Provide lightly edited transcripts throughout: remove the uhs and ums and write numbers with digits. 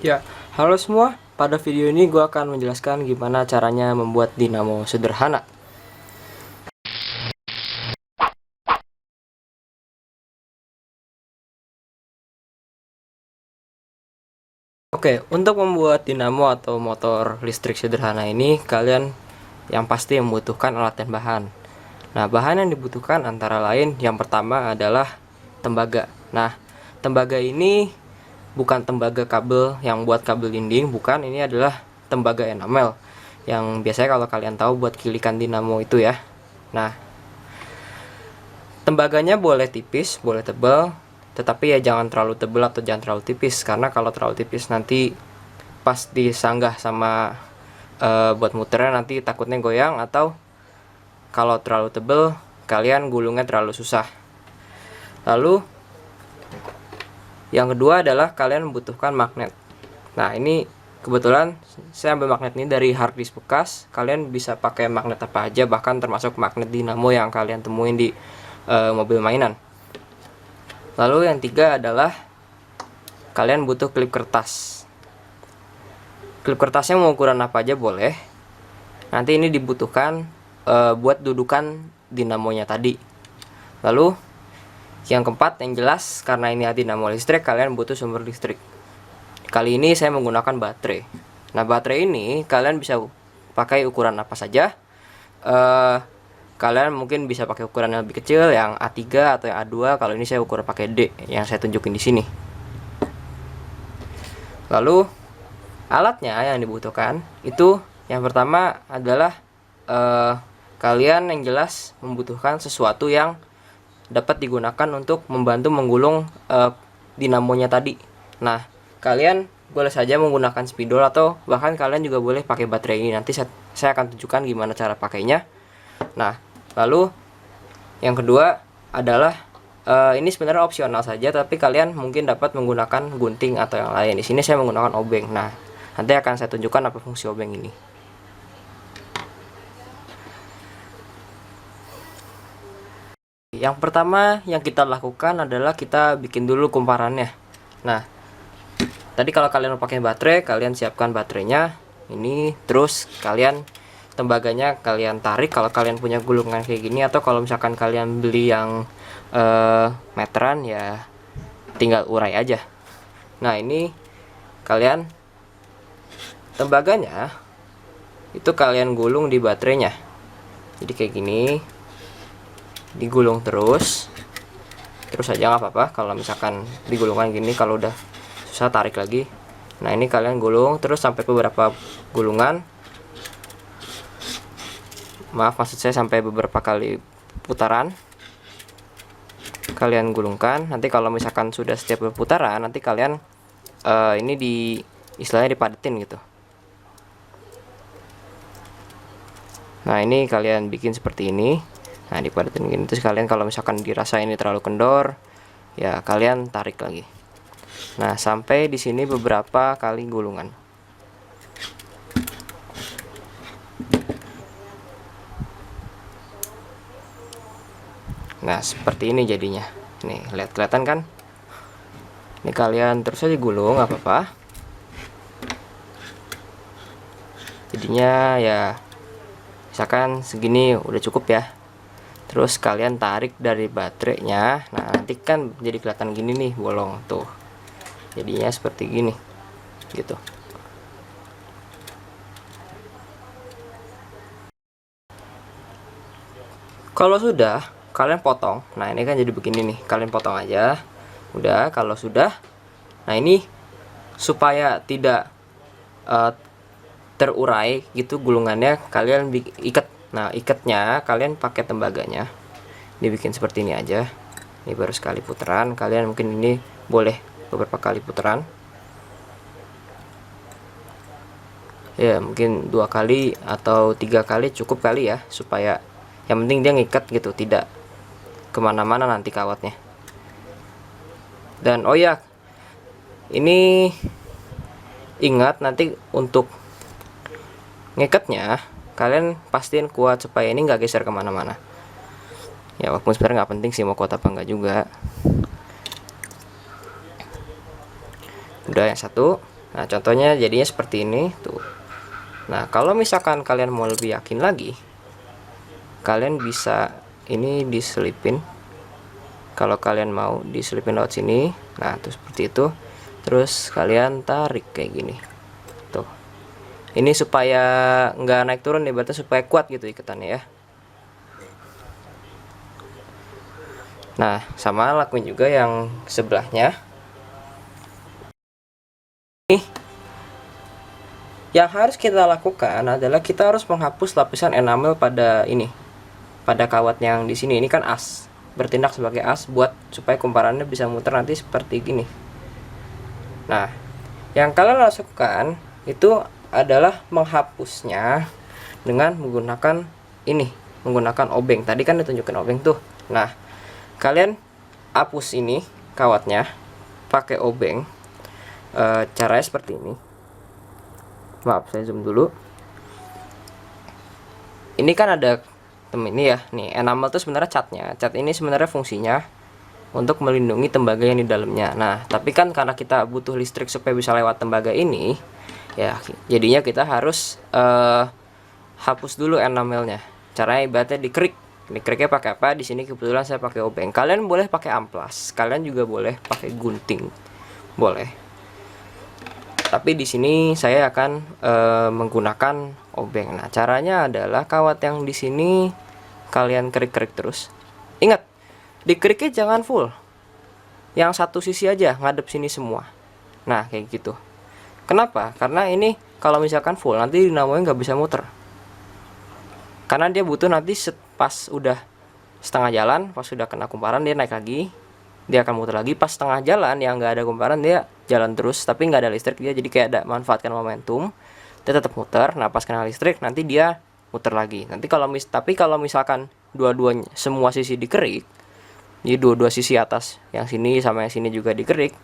Ya, halo semua. Pada video ini gue akan menjelaskan gimana caranya membuat dinamo sederhana. Oke, untuk membuat dinamo atau motor listrik sederhana ini, kalian yang pasti membutuhkan alat dan bahan. Nah, bahan yang dibutuhkan antara lain yang pertama adalah tembaga. Nah, tembaga ini bukan tembaga kabel yang buat kabel dinding, bukan. Ini adalah tembaga enamel yang biasanya kalau kalian tahu buat kilikan dinamo itu ya. Nah, tembaganya boleh tipis, boleh tebal, tetapi ya jangan terlalu tebal atau jangan terlalu tipis, karena kalau terlalu tipis nanti pas disanggah sama buat muternya nanti takutnya goyang, atau kalau terlalu tebal kalian gulungnya terlalu susah. Lalu yang kedua adalah kalian membutuhkan magnet. Nah, ini kebetulan saya ambil magnet ini dari harddisk bekas. Kalian bisa pakai magnet apa aja, bahkan termasuk magnet dinamo yang kalian temuin di mobil mainan. Lalu yang tiga adalah kalian butuh klip kertas. Klip kertasnya mau ukuran apa aja boleh. Nanti ini dibutuhkan buat dudukan dinamonya tadi. Lalu yang keempat, yang jelas karena ini dinamo listrik, kalian butuh sumber listrik. Kali ini saya menggunakan baterai. Nah, baterai ini kalian bisa pakai ukuran apa saja. Kalian mungkin bisa pakai ukuran yang lebih kecil, yang A3 atau yang A2. Kalau ini saya ukur pakai D yang saya tunjukin di sini. Lalu alatnya yang dibutuhkan itu yang pertama adalah kalian yang jelas membutuhkan sesuatu yang dapat digunakan untuk membantu menggulung dinamonya tadi. Nah, kalian boleh saja menggunakan spidol atau bahkan kalian juga boleh pakai baterai ini. Nanti saya akan tunjukkan gimana cara pakainya. Nah, lalu yang kedua adalah ini sebenarnya opsional saja, tapi kalian mungkin dapat menggunakan gunting atau yang lain. Di sini saya menggunakan obeng. Nah, nanti akan saya tunjukkan apa fungsi obeng ini. Yang pertama yang kita lakukan adalah kita bikin dulu kumparannya. Nah, tadi kalau kalian mau pakai baterai, kalian siapkan baterainya ini, terus kalian tembaganya kalian tarik kalau kalian punya gulungan kayak gini, atau kalau misalkan kalian beli yang meteran ya tinggal urai aja. Nah, ini kalian tembaganya itu kalian gulung di baterainya. Jadi kayak gini, digulung terus aja nggak apa-apa. Kalau misalkan digulungkan gini, kalau udah susah tarik lagi. Nah, ini kalian gulung terus sampai beberapa gulungan. Maksud saya sampai beberapa kali putaran kalian gulungkan. Nanti kalau misalkan sudah setiap putaran, nanti kalian ini istilahnya dipadetin gitu. Nah, ini kalian bikin seperti ini. Nah, dipadetin gini. Terus kalian kalau misalkan dirasa ini terlalu kendor, ya kalian tarik lagi. Nah, sampai di sini beberapa kali gulungan. Nah, seperti ini jadinya. Nih, lihat, kelihatan kan? Ini kalian terus aja gulung, nggak apa-apa. Jadinya ya misalkan segini udah cukup ya. Terus kalian tarik dari baterainya. Nah, nanti kan jadi kelihatan gini nih, bolong tuh. Jadinya seperti gini. Gitu. Kalau sudah, kalian potong. Nah, ini kan jadi begini nih. Kalian potong aja. Udah, kalau sudah. Nah, ini supaya tidak terurai gitu gulungannya, kalian ikat. Nah, ikatnya kalian pakai tembaganya. Dibikin seperti ini aja. Ini baru sekali putaran. Kalian mungkin ini boleh beberapa kali putaran. Ya, mungkin 2 kali atau 3 kali cukup kali ya, supaya yang penting dia ngikat gitu, tidak kemana-mana nanti kawatnya. Dan oh ya, ini ingat nanti untuk ngikatnya kalian pastiin kuat supaya ini nggak geser kemana-mana. Ya, walaupun sebenarnya nggak penting sih mau kuat apa nggak juga. Udah, yang satu. Nah, contohnya jadinya seperti ini tuh. Nah, kalau misalkan kalian mau lebih yakin lagi, kalian bisa ini diselipin. Kalau kalian mau diselipin lewat sini, nah tuh seperti itu. Terus kalian tarik kayak gini. Tuh. Ini supaya nggak naik turun nih, berarti supaya kuat gitu ikatannya ya. Nah, sama lakuin juga yang sebelahnya. Nih, yang harus kita lakukan adalah kita harus menghapus lapisan enamel pada ini, pada kawat yang di sini. Ini kan as, bertindak sebagai as buat supaya kumparannya bisa muter nanti seperti gini. Nah, yang kalian harus lakukan itu adalah menghapusnya dengan menggunakan ini, menggunakan obeng. Tadi kan ditunjukin obeng tuh. Nah, kalian hapus ini kawatnya pakai obeng. Caranya seperti ini. Maaf, saya zoom dulu. Ini kan ada ini ya, nih enamel tuh sebenarnya catnya. Cat ini sebenarnya fungsinya untuk melindungi tembaga yang di dalamnya. Nah, tapi kan karena kita butuh listrik supaya bisa lewat tembaga ini, ya jadinya kita harus hapus dulu enamelnya. Caranya ibaratnya dikerik. Dikeriknya pakai apa? Di sini kebetulan saya pakai obeng. Kalian boleh pakai amplas. Kalian juga boleh pakai gunting. Boleh. Tapi di sini saya akan menggunakan obeng. Nah, caranya adalah kawat yang di sini kalian kerik-kerik terus. Ingat, dikeriknya jangan full. Yang satu sisi aja, ngadep sini semua. Nah, kayak gitu. Kenapa? Karena ini kalau misalkan full, nanti dinamonya nggak bisa muter. Karena dia butuh nanti pas udah setengah jalan, pas sudah kena kumparan dia naik lagi, dia akan muter lagi. Pas setengah jalan yang nggak ada kumparan dia jalan terus, tapi nggak ada listrik, dia jadi kayak ada manfaatkan momentum, dia tetap muter. Nah, pas kena listrik nanti dia muter lagi. Nanti kalau misalkan dua-duanya semua sisi dikerik, jadi dua-dua sisi atas yang sini sama yang sini juga dikerik,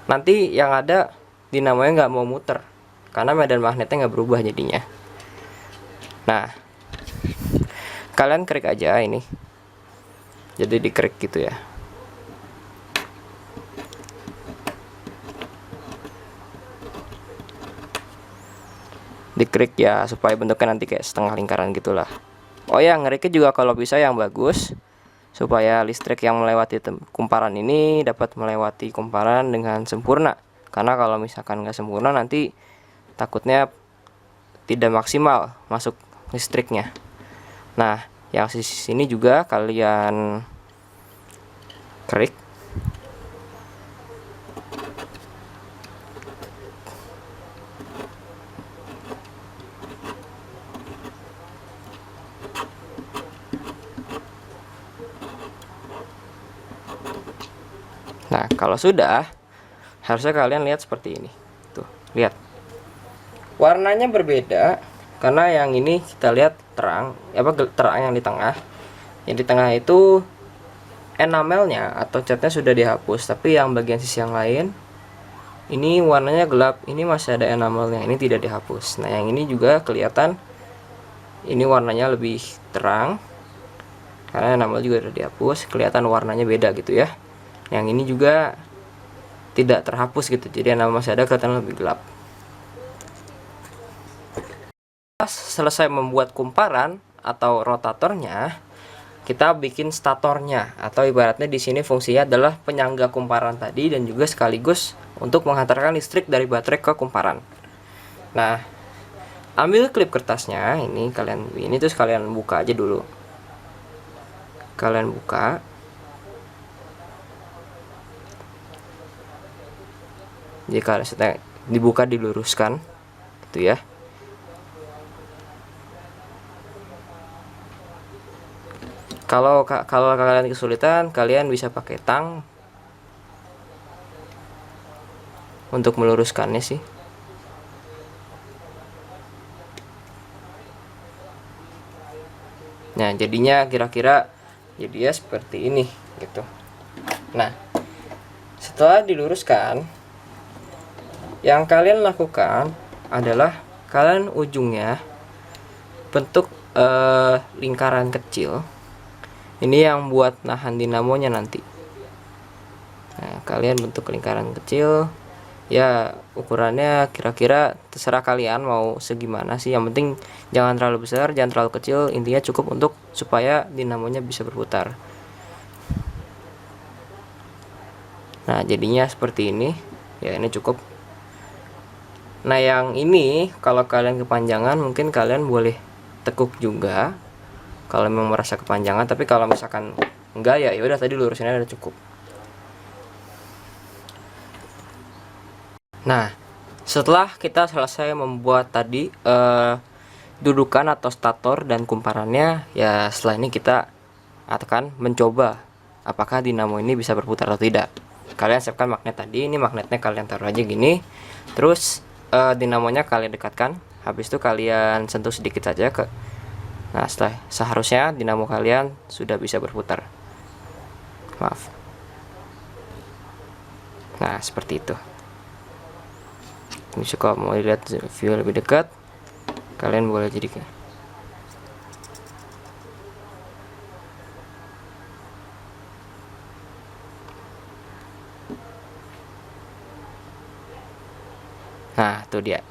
nanti yang ada dinamonya nggak mau muter karena medan magnetnya nggak berubah jadinya. Nah, kalian kerik aja ini, jadi dikerik gitu ya. Dikerik ya supaya bentuknya nanti kayak setengah lingkaran gitulah. Oh ya, ngeriknya juga kalau bisa yang bagus supaya listrik yang melewati kumparan ini dapat melewati kumparan dengan sempurna. Karena kalau misalkan nggak sempurna nanti takutnya tidak maksimal masuk listriknya. Nah, yang sisi sini juga kalian kerik. Nah, kalau sudah, harusnya kalian lihat seperti ini. Tuh, lihat. Warnanya berbeda karena yang ini kita lihat terang, terang yang di tengah. Yang di tengah itu enamelnya atau catnya sudah dihapus, tapi yang bagian sisi yang lain ini warnanya gelap, ini masih ada enamelnya, ini tidak dihapus. Nah, yang ini juga kelihatan ini warnanya lebih terang karena enamel juga sudah dihapus, kelihatan warnanya beda gitu ya. Yang ini juga tidak terhapus gitu, jadi enamel masih ada, kelihatan lebih gelap. Pas selesai membuat kumparan atau rotatornya, kita bikin statornya, atau ibaratnya di sini fungsinya adalah penyangga kumparan tadi dan juga sekaligus untuk menghantarkan listrik dari baterai ke kumparan. Nah, ambil klip kertasnya ini, terus kalian buka aja dulu. Kalian buka. Jika dibuka diluruskan gitu ya. Kalau kalian kesulitan, kalian bisa pakai tang untuk meluruskannya sih. Nah, jadinya kira-kira jadinya seperti ini gitu. Nah, setelah diluruskan, yang kalian lakukan adalah kalian ujungnya bentuk lingkaran kecil. Ini yang buat nahan dinamonya nanti. Nah, kalian bentuk lingkaran kecil Ya ukurannya kira-kira terserah kalian mau segimana sih, yang penting jangan terlalu besar, jangan terlalu kecil, intinya cukup untuk supaya dinamonya bisa berputar. Nah jadinya seperti ini ya, ini cukup. Nah yang ini kalau kalian kepanjangan mungkin kalian boleh tekuk juga kalau memang merasa kepanjangan, tapi kalau misalkan enggak ya udah, tadi lurusin aja udah cukup. Nah setelah kita selesai membuat tadi dudukan atau stator dan kumparannya, ya setelah ini kita akan mencoba apakah dinamo ini bisa berputar atau tidak. Kalian siapkan magnet tadi, ini magnetnya kalian taruh aja gini, terus dinamonya kalian dekatkan, habis itu kalian sentuh sedikit saja ke, nah setelah seharusnya dinamo kalian sudah bisa berputar. Maaf. Nah seperti itu. Bisa kalau mau lihat view lebih dekat, kalian boleh jadi nah itu dia.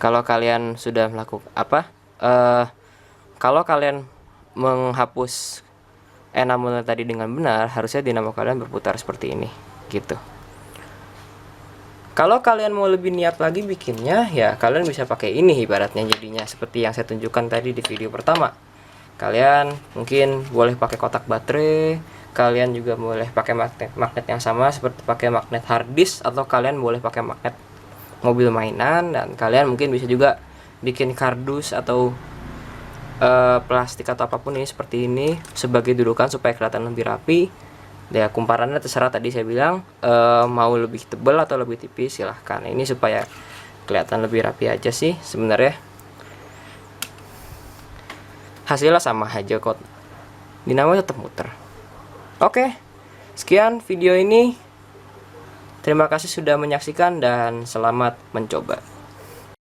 Kalau kalian sudah melakukan kalau kalian menghapus enamel tadi dengan benar, harusnya dinamo kalian berputar seperti ini gitu. Kalau kalian mau lebih niat lagi bikinnya, ya kalian bisa pakai ini ibaratnya, jadinya seperti yang saya tunjukkan tadi di video pertama. Kalian mungkin boleh pakai kotak baterai, kalian juga boleh pakai magnet yang sama seperti pakai magnet hard disk, atau kalian boleh pakai magnet mobil mainan, dan kalian mungkin bisa juga bikin kardus atau plastik atau apapun ini seperti ini sebagai dudukan supaya kelihatan lebih rapi. Ya kumparannya terserah, tadi saya bilang mau lebih tebal atau lebih tipis silahkan, ini supaya kelihatan lebih rapi aja sih sebenarnya. Hasilnya sama aja kok, dinamo tetap muter. Oke, sekian video ini, terima kasih sudah menyaksikan dan selamat mencoba.